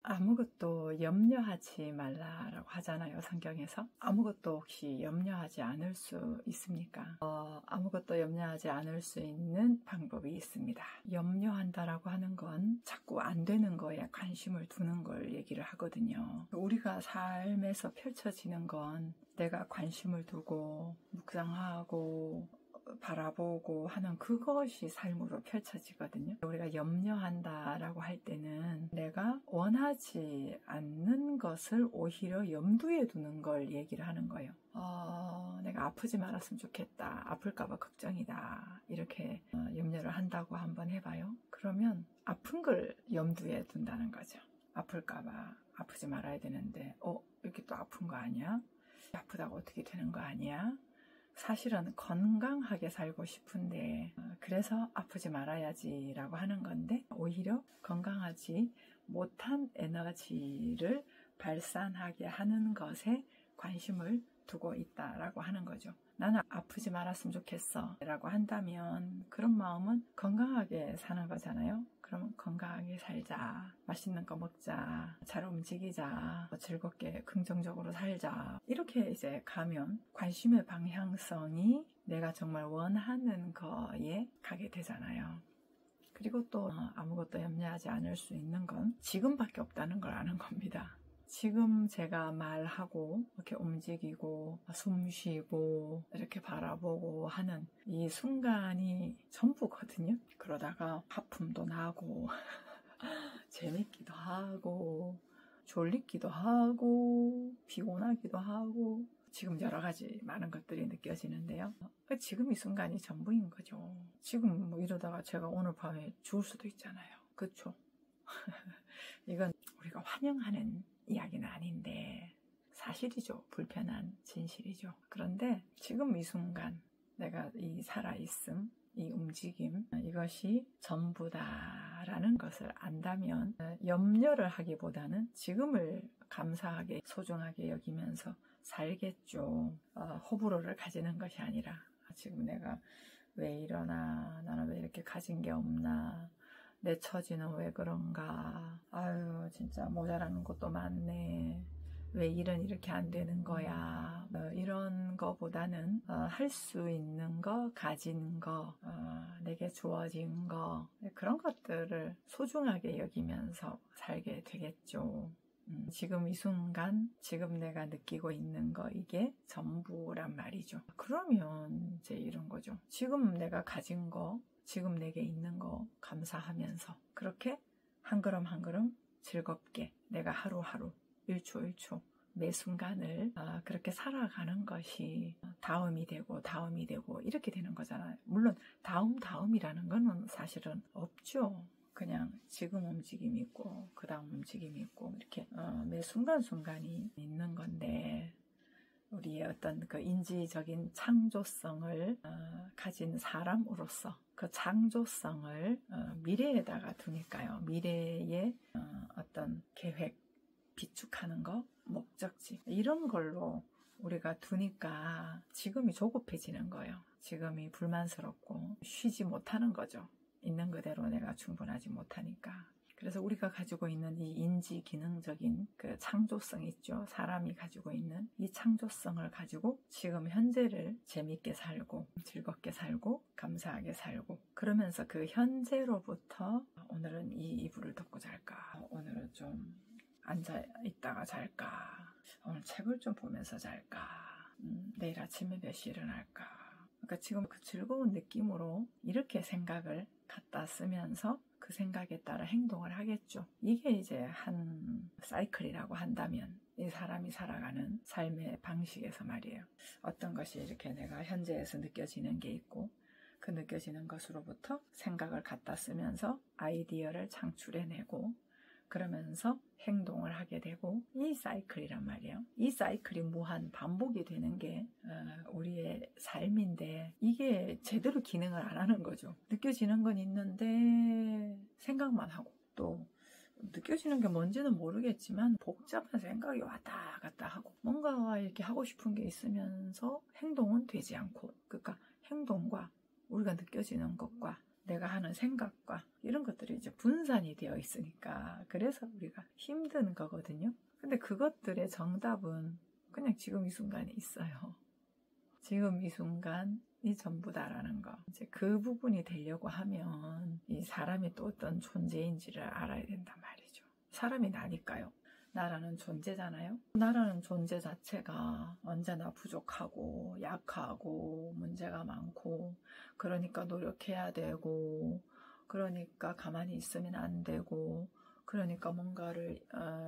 아무것도 염려하지 말라라고 하잖아요, 성경에서. 아무것도 혹시 염려하지 않을 수 있습니까? 아무것도 염려하지 않을 수 있는 방법이 있습니다. 염려한다라고 하는 건 자꾸 안 되는 거에 관심을 두는 걸 얘기를 하거든요. 우리가 삶에서 펼쳐지는 건 내가 관심을 두고 묵상하고 바라보고 하는 그것이 삶으로 펼쳐지거든요. 우리가 염려한다라고 할 때는 내가 원하지 않는 것을 오히려 염두에 두는 걸 얘기를 하는 거예요. 내가 아프지 말았으면 좋겠다. 아플까봐 걱정이다. 이렇게 염려를 한다고 한번 해봐요. 그러면 아픈 걸 염두에 둔다는 거죠. 아플까봐 아프지 말아야 되는데 이렇게 또 아픈 거 아니야? 아프다고 어떻게 되는 거 아니야? 사실은 건강하게 살고 싶은데 그래서 아프지 말아야지 라고 하는 건데 오히려 건강하지 못한 에너지를 발산하게 하는 것에 관심을 두고 있다라고 하는 거죠. 나는 아프지 말았으면 좋겠어 라고 한다면 그런 마음은 건강하게 사는 거잖아요. 그럼 건강하게 살자, 맛있는 거 먹자, 잘 움직이자, 즐겁게 긍정적으로 살자, 이렇게 이제 가면 관심의 방향성이 내가 정말 원하는 거에 가게 되잖아요. 그리고 또 아무것도 염려하지 않을 수 있는 건 지금밖에 없다는 걸 아는 겁니다. 지금 제가 말하고 이렇게 움직이고 숨 쉬고 이렇게 바라보고 하는 이 순간이 전부거든요. 그러다가 하품도 나고 재밌기도 하고 졸리기도 하고 피곤하기도 하고 지금 여러 가지 많은 것들이 느껴지는데요. 지금 이 순간이 전부인 거죠. 지금 뭐 이러다가 제가 오늘 밤에 죽을 수도 있잖아요. 그렇죠? 이건 우리가 환영하는 이야기는 아닌데 사실이죠. 불편한 진실이죠. 그런데 지금 이 순간 내가 이 살아있음, 이 움직임, 이것이 전부다라는 것을 안다면 염려를 하기보다는 지금을 감사하게 소중하게 여기면서 살겠죠. 호불호를 가지는 것이 아니라 지금 내가 왜 이러나, 나는 왜 이렇게 가진 게 없나, 내 처지는 왜 그런가, 아유 진짜 모자라는 것도 많네, 왜 일은 이렇게 안 되는 거야, 이런 거보다는 할 수 있는 거, 가진 거, 내게 주어진 거, 그런 것들을 소중하게 여기면서 살게 되겠죠. 지금 이 순간, 지금 내가 느끼고 있는 거, 이게 전부란 말이죠. 그러면 이제 이런 거죠. 지금 내가 가진 거, 지금 내게 있는 거 감사하면서 그렇게 한 걸음 한 걸음 즐겁게 내가 하루하루, 일초 일초 매 순간을 그렇게 살아가는 것이 다음이 되고 이렇게 되는 거잖아요. 물론 다음이라는 거는 사실은 없죠. 그냥 지금 움직임이 있고 그 다음 움직임이 있고 이렇게 매 순간순간이 있는 건데, 우리의 어떤 그 인지적인 창조성을 가진 사람으로서 그 창조성을 미래에다가 두니까요. 미래의 어떤 계획, 비축하는 거, 목적지, 이런 걸로 우리가 두니까 지금이 조급해지는 거예요. 지금이 불만스럽고 쉬지 못하는 거죠. 있는 그대로 내가 충분하지 못하니까. 그래서 우리가 가지고 있는 이 인지 기능적인 그 창조성 있죠. 사람이 가지고 있는 이 창조성을 가지고 지금 현재를 재밌게 살고 즐겁게 살고 감사하게 살고, 그러면서 그 현재로부터 오늘은 이 이불을 덮고 잘까, 오늘은 좀 앉아 있다가 잘까, 오늘 책을 좀 보면서 잘까, 내일 아침에 몇 시에 일어날까. 그러니까 지금 그 즐거운 느낌으로 이렇게 생각을 갖다 쓰면서 그 생각에 따라 행동을 하겠죠. 이게 이제 한 사이클이라고 한다면 이 사람이 살아가는 삶의 방식에서 말이에요. 어떤 것이 이렇게 내가 현재에서 느껴지는 게 있고, 그 느껴지는 것으로부터 생각을 갖다 쓰면서 아이디어를 창출해내고, 그러면서 행동을 하게 되고, 이 사이클이란 말이에요. 이 사이클이 무한 반복이 되는 게 우리의 삶인데, 이게 제대로 기능을 안 하는 거죠. 느껴지는 건 있는데 생각만 하고, 또 느껴지는 게 뭔지는 모르겠지만 복잡한 생각이 왔다 갔다 하고, 뭔가 이렇게 하고 싶은 게 있으면서 행동은 되지 않고, 그러니까 행동과 우리가 느껴지는 것과 내가 하는 생각과 이런 것들이 이제 분산이 되어 있으니까 그래서 우리가 힘든 거거든요. 근데 그것들의 정답은 그냥 지금 이 순간에 있어요. 지금 이 순간이 전부다라는 거. 이제 그 부분이 되려고 하면 이 사람이 또 어떤 존재인지를 알아야 된단 말이죠. 사람이 나니까요. 나라는 존재잖아요. 나라는 존재 자체가 언제나 부족하고 약하고 문제가 많고 그러니까 노력해야 되고 그러니까 가만히 있으면 안 되고 그러니까 뭔가를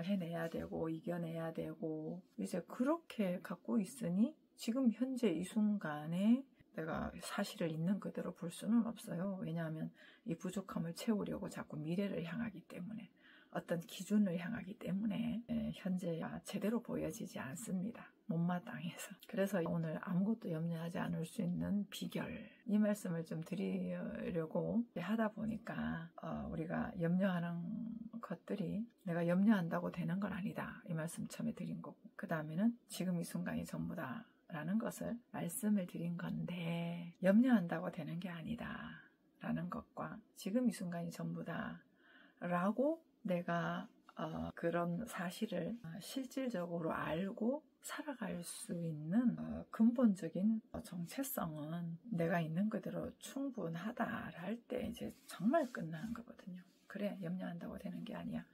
해내야 되고 이겨내야 되고 이제 그렇게 갖고 있으니 지금 현재 이 순간에 내가 사실을 있는 그대로 볼 수는 없어요. 왜냐하면 이 부족함을 채우려고 자꾸 미래를 향하기 때문에 어떤 기준을 향하기 때문에 현재가 제대로 보여지지 않습니다. 못마땅해서. 그래서 오늘 아무것도 염려하지 않을 수 있는 비결 이 말씀을 좀 드리려고 하다 보니까 우리가 염려하는 것들이 내가 염려한다고 되는 건 아니다. 이 말씀 처음에 드린 거고 그 다음에는 지금 이 순간이 전부다 라는 것을 말씀을 드린 건데 염려한다고 되는 게 아니다 라는 것과 지금 이 순간이 전부다 라고 내가 그런 사실을 실질적으로 알고 살아갈 수 있는 근본적인 정체성은 내가 있는 그대로 충분하다 할 때 이제 정말 끝나는 거거든요. 그래, 염려한다고 되는 게 아니야.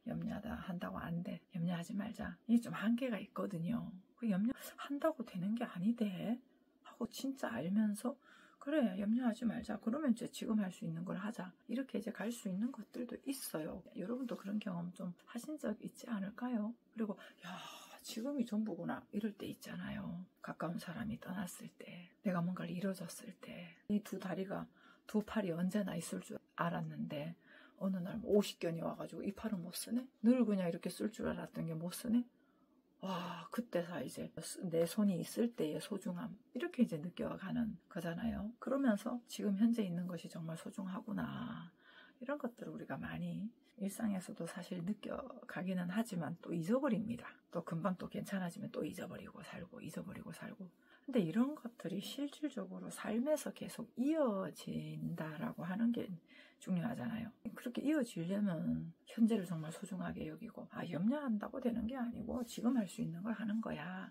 염려한다고 안 돼. 염려하지 말자. 이게 좀 한계가 있거든요. 그 염려한다고 되는 게 아니대 하고 진짜 알면서 그래, 염려하지 말자. 그러면 이제 지금 할 수 있는 걸 하자. 이렇게 이제 갈 수 있는 것들도 있어요. 여러분도 그런 경험 좀 하신 적 있지 않을까요? 그리고 야, 지금이 전부구나. 이럴 때 있잖아요. 가까운 사람이 떠났을 때, 내가 뭔가를 잃어졌을 때, 이 두 다리가, 두 팔이 언제나 있을 줄 알았는데 어느 날 50견이 와가지고 이 팔은 못 쓰네? 늘 그냥 이렇게 쓸 줄 알았던 게 못 쓰네? 와, 그때서 이제 내 손이 있을 때의 소중함 이렇게 이제 느껴가는 거잖아요. 그러면서 지금 현재 있는 것이 정말 소중하구나 이런 것들을 우리가 많이 일상에서도 사실 느껴가기는 하지만 또 잊어버립니다. 또 금방 또 괜찮아지면 또 잊어버리고 살고 근데 이런 것들이 실질적으로 삶에서 계속 이어진다라고 하는 게 중요하잖아요. 그렇게 이어지려면 현재를 정말 소중하게 여기고 염려한다고 되는 게 아니고 지금 할 수 있는 걸 하는 거야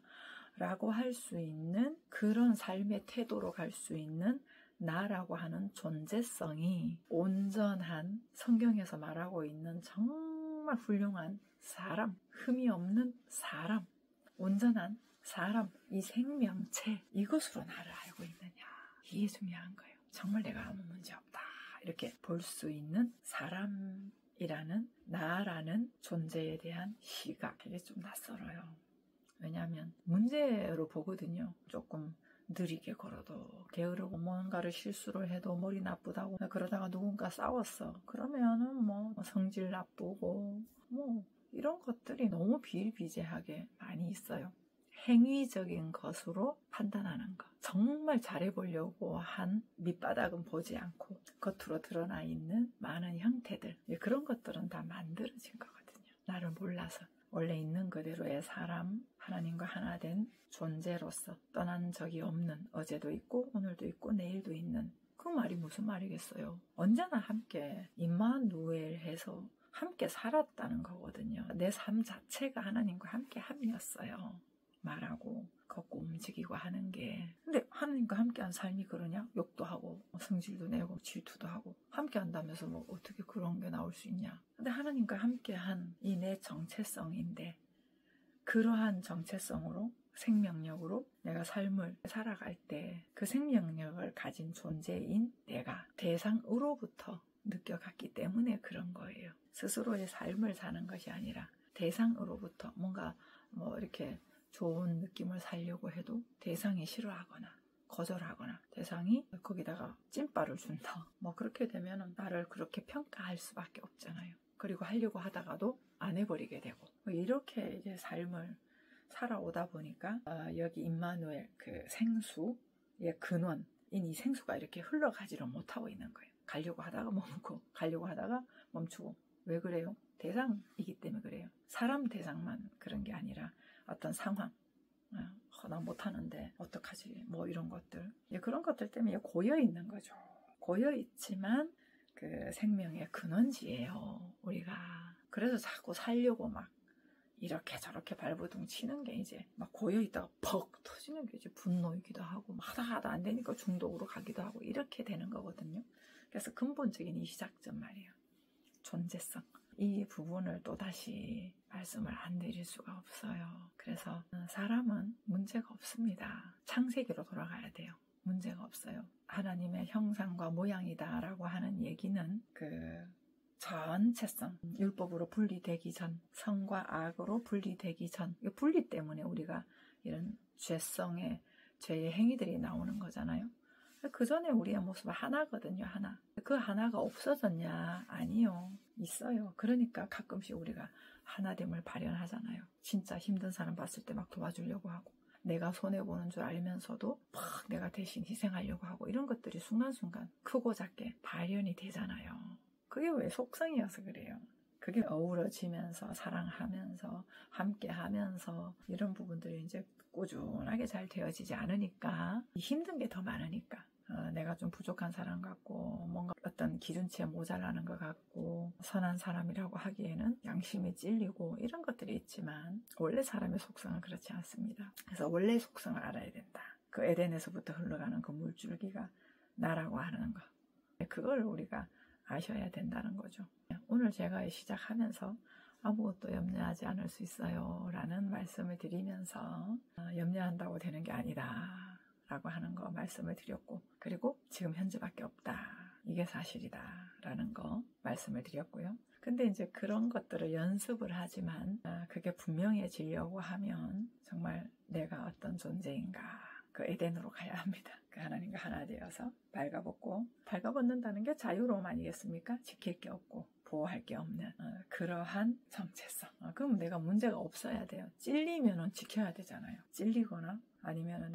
라고 할 수 있는 그런 삶의 태도로 갈 수 있는 나라고 하는 존재성이 온전한 성경에서 말하고 있는 정말 훌륭한 사람, 흠이 없는 사람, 온전한 사람, 이 생명체 이것으로 나를 알고 있느냐 이게 중요한 거예요. 정말 내가 아무 문제 없다 이렇게 볼 수 있는 사람이라는 나라는 존재에 대한 시각 이게 좀 낯설어요. 왜냐하면 문제로 보거든요. 조금 느리게 걸어도 게으르고 뭔가를 실수를 해도 머리 나쁘다고 그러다가 누군가 싸웠어. 그러면은 뭐 성질 나쁘고 뭐 이런 것들이 너무 비일비재하게 많이 있어요. 행위적인 것으로 판단하는 것. 정말 잘해보려고 한 밑바닥은 보지 않고 겉으로 드러나 있는 많은 형태들. 그런 것들은 다 만들어진 거거든요. 나를 몰라서. 원래 있는 그대로의 사람, 하나님과 하나 된 존재로서 떠난 적이 없는 어제도 있고 오늘도 있고 내일도 있는 그 말이 무슨 말이겠어요. 언제나 함께 임마누엘 해서 함께 살았다는 거거든요. 내 삶 자체가 하나님과 함께 함이었어요. 말하고 걷고 움직이고 하는 게. 근데 하나님과 함께한 삶이 그러냐? 욕도 하고 성질도 내고 질투도 하고 함께 한다면서 뭐 어떻게 그런 게 나올 수 있냐? 근데 하나님과 함께한 이 내 정체성인데 그러한 정체성으로 생명력으로 내가 삶을 살아갈 때 그 생명력을 가진 존재인 내가 대상으로부터 느껴갔기 때문에 그런 거예요. 스스로의 삶을 사는 것이 아니라 대상으로부터 뭔가 뭐 이렇게 좋은 느낌을 살려고 해도 대상이 싫어하거나 거절하거나 대상이 거기다가 찐빠를 준다. 뭐 그렇게 되면 나를 그렇게 평가할 수밖에 없잖아요. 그리고 하려고 하다가도 안 해버리게 되고 이렇게 이제 삶을 살아오다 보니까 여기 임마누엘 그 생수의 근원인 이 생수가 이렇게 흘러가지를 못하고 있는 거예요. 가려고 하다가 멈고 가려고 하다가 멈추고. 왜 그래요? 대상이기 때문에 그래요. 사람 대상만 그런 게 아니라 어떤 상황, 나 못하는데 어떡하지? 뭐 이런 것들, 그런 것들 때문에 고여 있는 거죠. 고여있지만 그 생명의 근원지예요, 우리가. 그래서 자꾸 살려고 막 이렇게 저렇게 발버둥 치는 게 이제 막 고여있다가 퍽 터지는 게 이제 분노이기도 하고 하다 안 되니까 중독으로 가기도 하고 이렇게 되는 거거든요. 그래서 근본적인 이 시작점 말이에요. 존재성. 이 부분을 또다시 말씀을 안 드릴 수가 없어요. 그래서 사람은 문제가 없습니다. 창세기로 돌아가야 돼요. 문제가 없어요. 하나님의 형상과 모양이다 라고 하는 얘기는 그 전체성, 율법으로 분리되기 전, 성과 악으로 분리되기 전, 이 분리 때문에 우리가 이런 죄의 행위들이 나오는 거잖아요. 그 전에 우리의 모습은 하나거든요, 하나. 그 하나가 없어졌냐? 아니요. 있어요. 그러니까 가끔씩 우리가 하나됨을 발현하잖아요. 진짜 힘든 사람 봤을 때 막 도와주려고 하고, 내가 손해보는 줄 알면서도 막 내가 대신 희생하려고 하고, 이런 것들이 순간순간 크고 작게 발현이 되잖아요. 그게 왜 속성이어서 그래요. 그게 어우러지면서 사랑하면서 함께하면서 이런 부분들이 이제 꾸준하게 잘 되어지지 않으니까 힘든 게 더 많으니까 내가 좀 부족한 사람 같고 뭔가 어떤 기준치에 모자라는 것 같고 선한 사람이라고 하기에는 양심이 찔리고 이런 것들이 있지만 원래 사람의 속성은 그렇지 않습니다. 그래서 원래 속성을 알아야 된다. 그 에덴에서부터 흘러가는 그 물줄기가 나라고 하는 거. 그걸 우리가 아셔야 된다는 거죠. 오늘 제가 시작하면서 아무것도 염려하지 않을 수 있어요 라는 말씀을 드리면서 염려한다고 되는 게 아니다 라고 하는 거 말씀을 드렸고, 그리고 지금 현재밖에 없다, 이게 사실이다 라는 거 말씀을 드렸고요. 근데 이제 그런 것들을 연습을 하지만 그게 분명해지려고 하면 정말 내가 어떤 존재인가, 그 에덴으로 가야 합니다. 그 하나님과 하나 되어서 발가벗는다는 게 자유로움 아니겠습니까? 지킬 게 없고 보호할 게 없는 그러한 정체성. 그럼 내가 문제가 없어야 돼요. 찔리면은 지켜야 되잖아요. 찔리거나 아니면은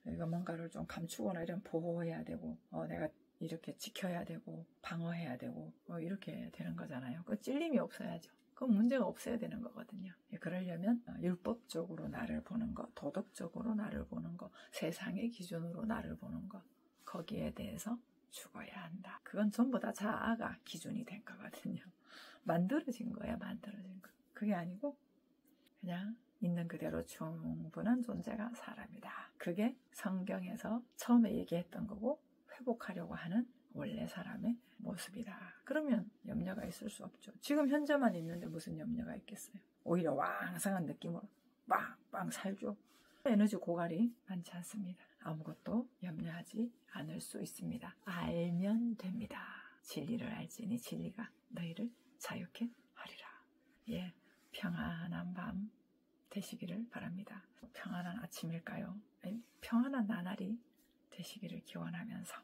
내가 뭔가를 좀 감추거나 이런 보호해야 되고 내가 이렇게 지켜야 되고 방어해야 되고 이렇게 되는 거잖아요. 그 찔림이 없어야죠. 그건 문제가 없어야 되는 거거든요. 그러려면 율법적으로 나를 보는 거, 도덕적으로 나를 보는 거, 세상의 기준으로 나를 보는 거, 거기에 대해서 죽어야 한다. 그건 전부 다 자아가 기준이 된 거거든요. 만들어진 거야, 만들어진 거. 그게 아니고 그냥 있는 그대로 충분한 존재가 사람이다. 그게 성경에서 처음에 얘기했던 거고 회복하려고 하는 원래 사람의 모습이다. 그러면 염려가 있을 수 없죠. 지금 현재만 있는데 무슨 염려가 있겠어요. 오히려 왕성한 느낌으로 빵빵 살죠. 에너지 고갈이 많지 않습니다. 아무것도 염려하지 않을 수 있습니다. 알면 됩니다. 진리를 알지니 진리가 너희를 자유케 하리라. 예, 평안한 밤 되시기를 바랍니다. 평안한 아침일까요? 평안한 나날이 되시기를 기원하면서